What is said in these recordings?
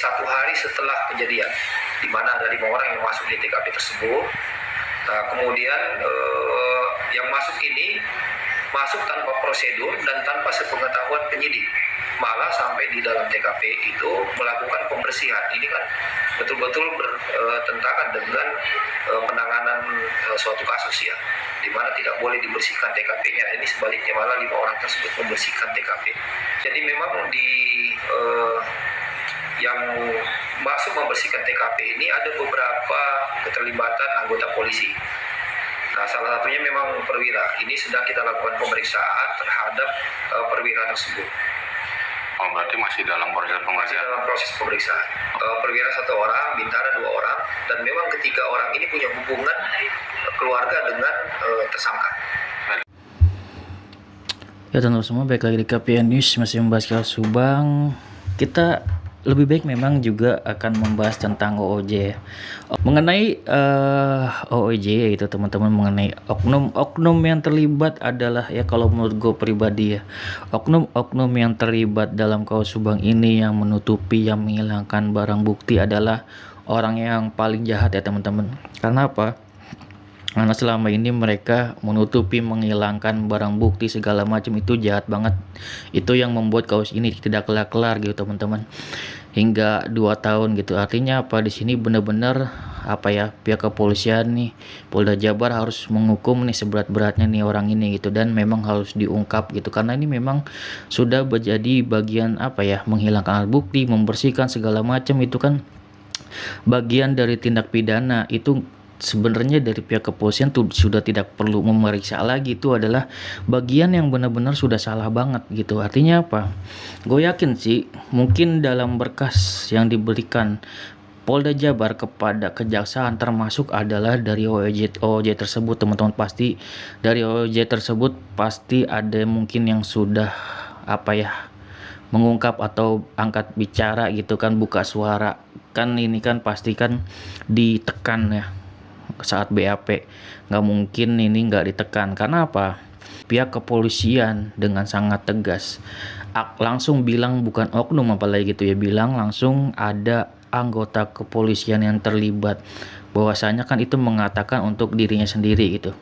1 hari setelah kejadian, di mana ada 5 orang yang masuk di TKP tersebut. Nah, kemudian yang masuk ini masuk tanpa prosedur dan tanpa sepengetahuan penyidik, malah sampai di dalam TKP itu melakukan pembersihan. Ini kan betul-betul bertentangan dengan penanganan suatu kasus ya, di mana tidak boleh dibersihkan TKP-nya. Ini sebaliknya malah 5 orang tersebut membersihkan TKP. Jadi memang yang masuk membersihkan TKP ini ada beberapa keterlibatan anggota polisi. Nah, salah satunya memang perwira. Ini sedang kita lakukan pemeriksaan terhadap perwira tersebut. Oh, berarti masih dalam proses Masih pemeriksaan? dalam proses pemeriksaan. Perwira 1 orang, bintara 2 orang, dan memang ketiga orang ini punya hubungan keluarga dengan tersangka. Ya teman-teman semua, baik lagi di KPN News, masih membahas kasus Subang. Kita lebih baik memang juga akan membahas tentang OOJ mengenai OOJ, yaitu teman-teman mengenai oknum yang terlibat adalah, ya kalau menurut gue pribadi ya, oknum yang terlibat dalam kasus Subang ini yang menutupi, yang menghilangkan barang bukti adalah orang yang paling jahat ya teman-teman. Karena apa? Karena selama ini mereka menutupi, menghilangkan barang bukti segala macam, itu jahat banget. Itu yang membuat kasus ini tidak kelar-kelar gitu teman-teman, hingga 2 tahun gitu. Artinya apa, di sini benar-benar apa ya, pihak kepolisian nih, Polda Jabar harus menghukum nih seberat-beratnya nih orang ini gitu, dan memang harus diungkap gitu, karena ini memang sudah menjadi bagian apa ya, menghilangkan alat bukti, membersihkan segala macam, itu kan bagian dari tindak pidana. Itu sebenarnya dari pihak kepolisian tuh sudah tidak perlu memeriksa lagi, itu adalah bagian yang benar-benar sudah salah banget gitu. Artinya apa? Gue yakin sih mungkin dalam berkas yang diberikan Polda Jabar kepada kejaksaan termasuk adalah dari OOJ tersebut, teman-teman, pasti dari OOJ tersebut pasti ada mungkin yang sudah apa ya, mengungkap atau angkat bicara gitu kan, buka suara kan. Ini kan pasti kan ditekan ya saat BAP, nggak mungkin ini nggak ditekan. Karena apa? Pihak kepolisian dengan sangat tegas langsung bilang, bukan oknum apalagi gitu ya, bilang langsung ada anggota kepolisian yang terlibat. Bahwasanya kan itu mengatakan untuk dirinya sendiri gitu,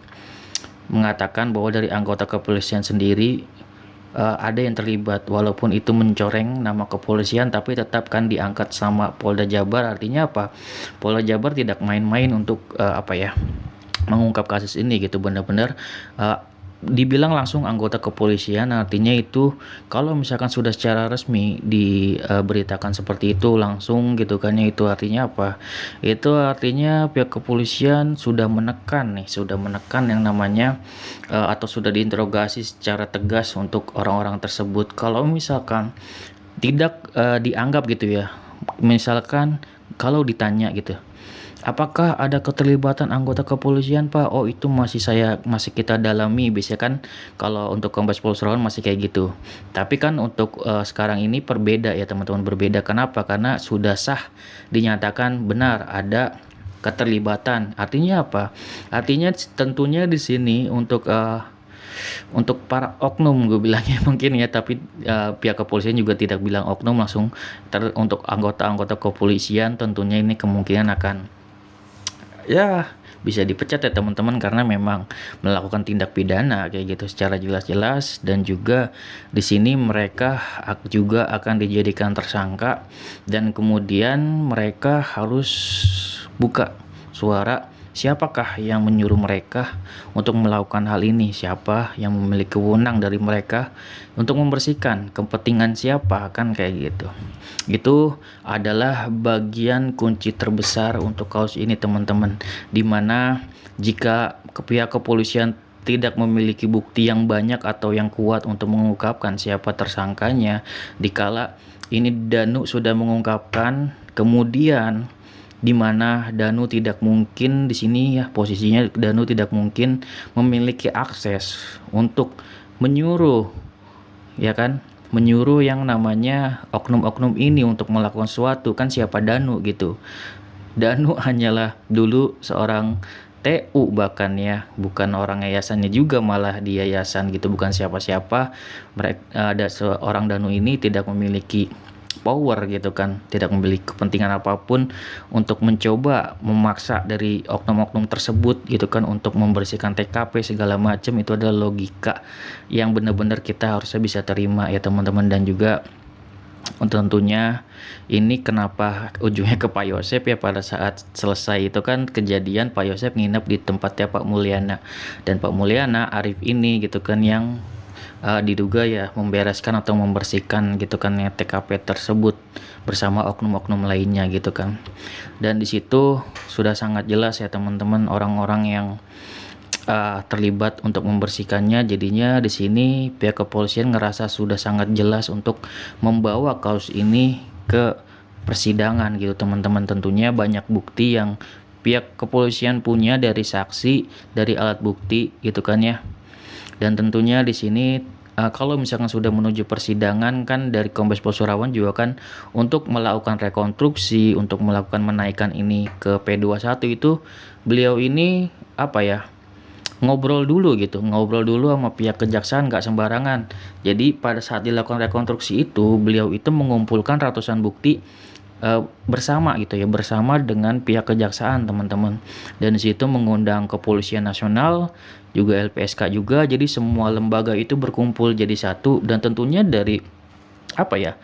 mengatakan bahwa dari anggota kepolisian sendiri ada yang terlibat, walaupun itu mencoreng nama kepolisian, tapi tetap kan diangkat sama Polda Jabar. Artinya apa? Polda Jabar tidak main-main untuk apa ya, mengungkap kasus ini gitu. Benar-benar dibilang langsung anggota kepolisian. Artinya itu kalau misalkan sudah secara resmi diberitakan seperti itu langsung gitu kan ya, itu artinya apa? Itu artinya pihak kepolisian sudah menekan yang namanya atau sudah diinterogasi secara tegas untuk orang-orang tersebut. Kalau misalkan tidak dianggap gitu ya, misalkan kalau ditanya gitu, apakah ada keterlibatan anggota kepolisian, Pak? Oh, itu masih kita dalami. Biasanya kan kalau untuk Kombes Pol Surawan masih kayak gitu. Tapi kan untuk sekarang ini berbeda ya teman-teman, berbeda. Kenapa? Karena sudah sah dinyatakan benar ada keterlibatan. Artinya apa? Artinya tentunya di sini untuk para oknum, gue bilangnya mungkin ya, tapi pihak kepolisian juga tidak bilang oknum langsung. Untuk anggota-anggota kepolisian tentunya ini kemungkinan akan ya bisa dipecat ya teman-teman, karena memang melakukan tindak pidana kayak gitu secara jelas-jelas. Dan juga di sini mereka juga akan dijadikan tersangka, dan kemudian mereka harus buka suara siapakah yang menyuruh mereka untuk melakukan hal ini, siapa yang memiliki wewenang dari mereka untuk membersihkan, kepentingan siapa, kan kayak gitu. Itu adalah bagian kunci terbesar untuk kasus ini teman-teman, dimana jika pihak kepolisian tidak memiliki bukti yang banyak atau yang kuat untuk mengungkapkan siapa tersangkanya, dikala ini Danu sudah mengungkapkan, kemudian di mana Danu tidak mungkin di sini ya, posisinya Danu tidak mungkin memiliki akses untuk menyuruh ya kan, menyuruh yang namanya oknum-oknum ini untuk melakukan sesuatu. Kan siapa Danu gitu? Danu hanyalah dulu seorang TU, bahkan ya, bukan orang yayasannya juga, malah di yayasan gitu, bukan siapa-siapa. Mereka ada seorang Danu ini tidak memiliki power gitu kan, tidak memiliki kepentingan apapun untuk mencoba memaksa dari oknum-oknum tersebut gitu kan untuk membersihkan TKP segala macam. Itu adalah logika yang benar-benar kita harusnya bisa terima ya teman-teman. Dan juga tentunya ini kenapa ujungnya ke Pak Yosep ya, pada saat selesai itu kan kejadian Pak Yosep nginep di tempatnya Pak Mulyana, dan Pak Mulyana Arif ini gitu kan yang diduga ya membereskan atau membersihkan gitu kan ya TKP tersebut bersama oknum-oknum lainnya gitu kan. Dan di situ sudah sangat jelas ya teman-teman orang-orang yang terlibat untuk membersihkannya. Jadinya di sini pihak kepolisian ngerasa sudah sangat jelas untuk membawa kasus ini ke persidangan gitu teman-teman. Tentunya banyak bukti yang pihak kepolisian punya dari saksi, dari alat bukti gitu kan ya. Dan tentunya di sini kalau misalkan sudah menuju persidangan kan dari Kombes Pol Surawan juga kan untuk melakukan rekonstruksi, untuk melakukan menaikkan ini ke P21 itu beliau ini apa ya, ngobrol dulu gitu, ngobrol dulu sama pihak kejaksaan, nggak sembarangan. Jadi pada saat dilakukan rekonstruksi itu beliau itu mengumpulkan ratusan bukti bersama gitu ya, bersama dengan pihak kejaksaan teman-teman. Dan di situ mengundang Kepolisian Nasional juga, LPSK juga, jadi semua lembaga itu berkumpul jadi satu. Dan tentunya dari apa ya,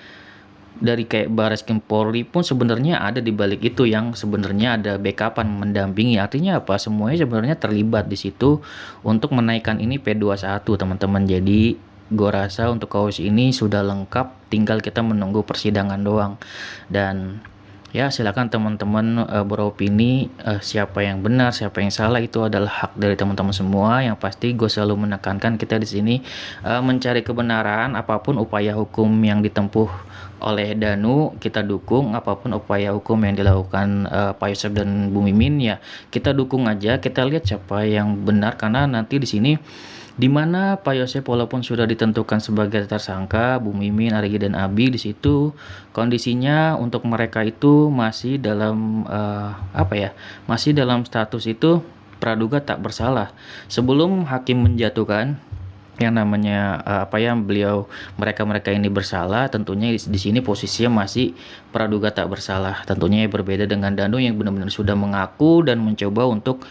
dari kayak Barreskrim Polri pun sebenarnya ada di balik itu, yang sebenarnya ada backupan mendampingi. Artinya apa, semuanya sebenarnya terlibat di situ untuk menaikkan ini P21 teman-teman. Jadi gue rasa untuk kasus ini sudah lengkap, tinggal kita menunggu persidangan doang. Dan ya silakan teman-teman beropini, siapa yang benar siapa yang salah itu adalah hak dari teman-teman semua. Yang pasti gue selalu menekankan kita di sini mencari kebenaran. Apapun upaya hukum yang ditempuh oleh Danu kita dukung, apapun upaya hukum yang dilakukan Pak Yosep dan Bu Mimin ya kita dukung aja. Kita lihat siapa yang benar, karena nanti di sini dimana Pak Yosep walaupun sudah ditentukan sebagai tersangka, Bu Mimin, Arigi dan Abi di situ kondisinya untuk mereka itu masih dalam apa ya, masih dalam status itu praduga tak bersalah. Sebelum hakim menjatuhkan yang namanya apa ya, mereka ini bersalah, tentunya di sini posisinya masih praduga tak bersalah. Tentunya berbeda dengan Danu yang benar-benar sudah mengaku dan mencoba untuk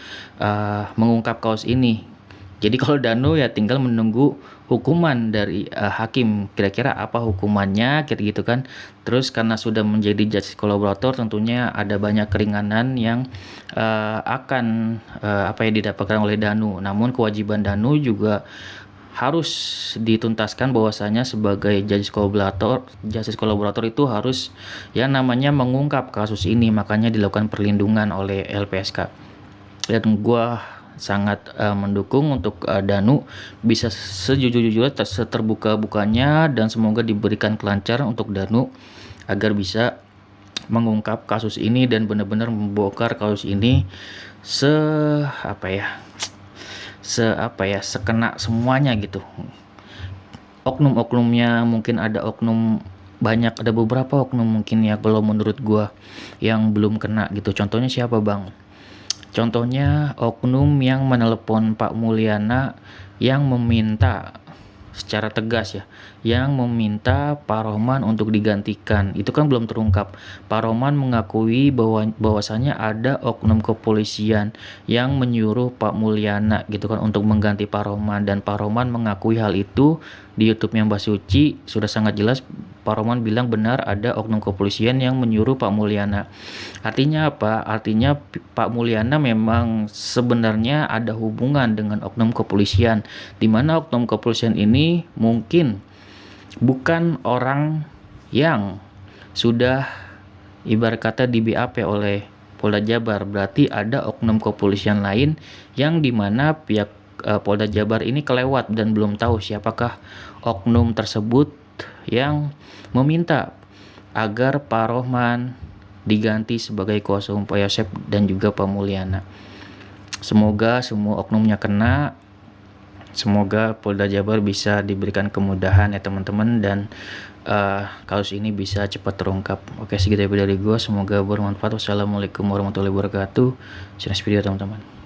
mengungkap kasus ini. Jadi kalau Danu ya tinggal menunggu hukuman dari hakim, kira-kira apa hukumannya gitu kan. Terus karena sudah menjadi justice kolaborator tentunya ada banyak keringanan yang akan apa ya didapatkan oleh Danu. Namun kewajiban Danu juga harus dituntaskan, bahwasanya sebagai justice kolaborator itu harus ya namanya mengungkap kasus ini, makanya dilakukan perlindungan oleh LPSK. Dan gua sangat mendukung untuk Danu bisa sejujur-jujurnya, seterbuka-bukanya, dan semoga diberikan kelancaran untuk Danu agar bisa mengungkap kasus ini dan benar-benar membongkar kasus ini sekena semuanya gitu. Oknum-oknumnya mungkin ada ada beberapa oknum mungkin ya kalau menurut gua yang belum kena gitu. Contohnya siapa bang? Contohnya oknum yang menelepon Pak Mulyana yang meminta secara tegas ya, yang meminta Pak Rohman untuk digantikan. Itu kan belum terungkap. Pak Rohman mengakui bahwasanya ada oknum kepolisian yang menyuruh Pak Mulyana gitu kan untuk mengganti Pak Rohman, dan Pak Rohman mengakui hal itu di YouTube-nya Mbak Suci. Sudah sangat jelas Pak Rohman bilang benar ada oknum kepolisian yang menyuruh Pak Mulyana. Artinya apa? Artinya Pak Mulyana memang sebenarnya ada hubungan dengan oknum kepolisian, di mana oknum kepolisian ini mungkin bukan orang yang sudah ibarat kata di BAP oleh Polda Jabar. Berarti ada oknum kepolisian lain yang dimana pihak Polda Jabar ini kelewat dan belum tahu siapakah oknum tersebut yang meminta agar Pak Rohman diganti sebagai kuasa hukum Pak Yosep dan juga Pak Mulyana. Semoga semua oknumnya kena. Semoga Polda Jabar bisa diberikan kemudahan ya teman-teman, dan kasus ini bisa cepat terungkap. Oke, segitu dari gue. Semoga bermanfaat. Wassalamualaikum warahmatullahi wabarakatuh. Share video teman-teman.